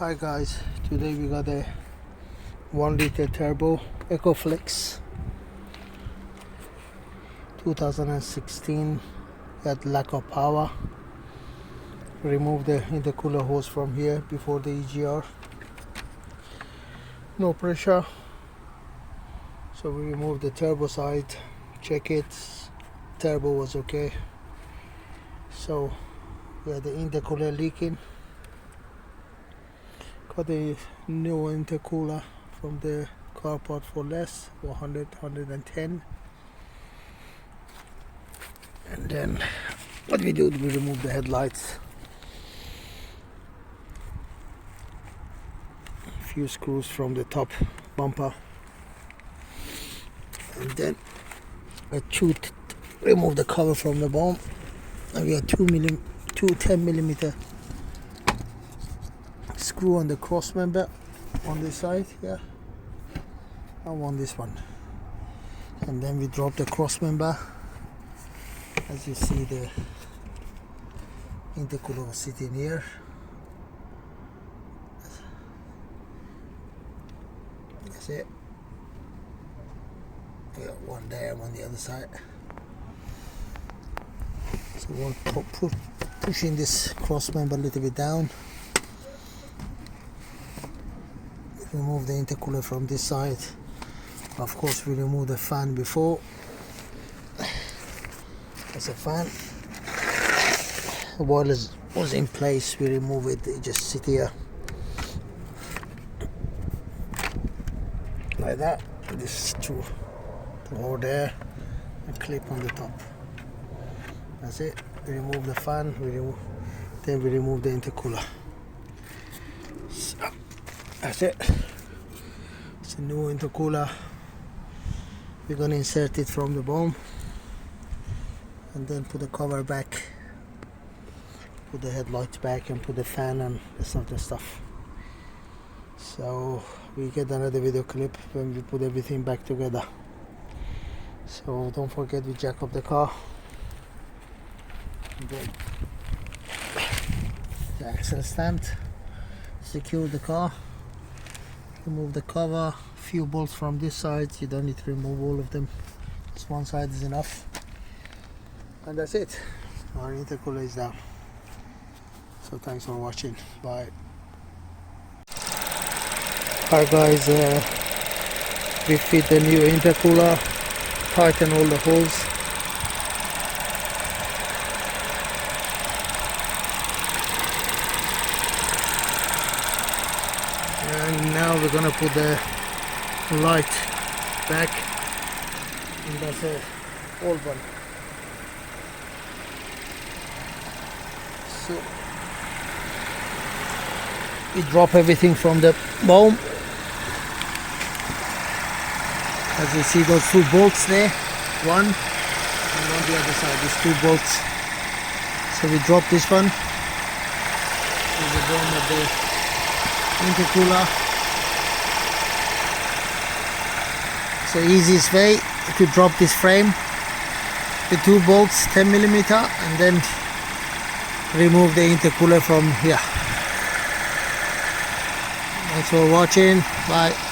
Hi guys, today we got a 1 liter turbo Ecoflex 2016. Got lack of power. Remove the intercooler hose from here before the EGR. No pressure, so we remove the turbo side, check it, turbo was okay. So we had the intercooler leaking. Got a new intercooler from the car part for less, 110. And then what we do, we remove the headlights, a few screws from the top bumper, and then remove the cover from the bomb. And we have 10 millimeter screw on the cross member on this side, yeah, and on this one. And then we drop the cross member. As you see, the intercooler was sitting here. That's it. We got one there, one on the other side. So we're pushing this cross member a little bit down. Remove the intercooler from this side. Of course, we removed the fan before. That's a fan. The boiler was in place. We remove it. It just sit here like that. This two over there, and clip on the top. That's it. We remove the fan. Then we remove the intercooler. So, that's it. It's a new intercooler. We're gonna insert it from the bomb and then put the cover back, put the headlights back, and put the fan and this other stuff. So we get another video clip when we put everything back together. So don't forget, we jack up the car, and then the axle stand, secure the car, remove the cover, few bolts from this side. You don't need to remove all of them, just one side is enough, and that's it. Our intercooler is down. So thanks for watching. Bye. Hi guys, we fit the new intercooler, tighten all the holes. And now we're gonna put the light back, and that's a old one. So we drop everything from the bomb. As you see, those two bolts there, one, and on the other side, these two bolts. So we drop this one. There's the bottom of the intercooler. So easiest way to drop this frame, the two bolts, 10 millimeter, and then remove the intercooler from here. Thanks for watching. Bye.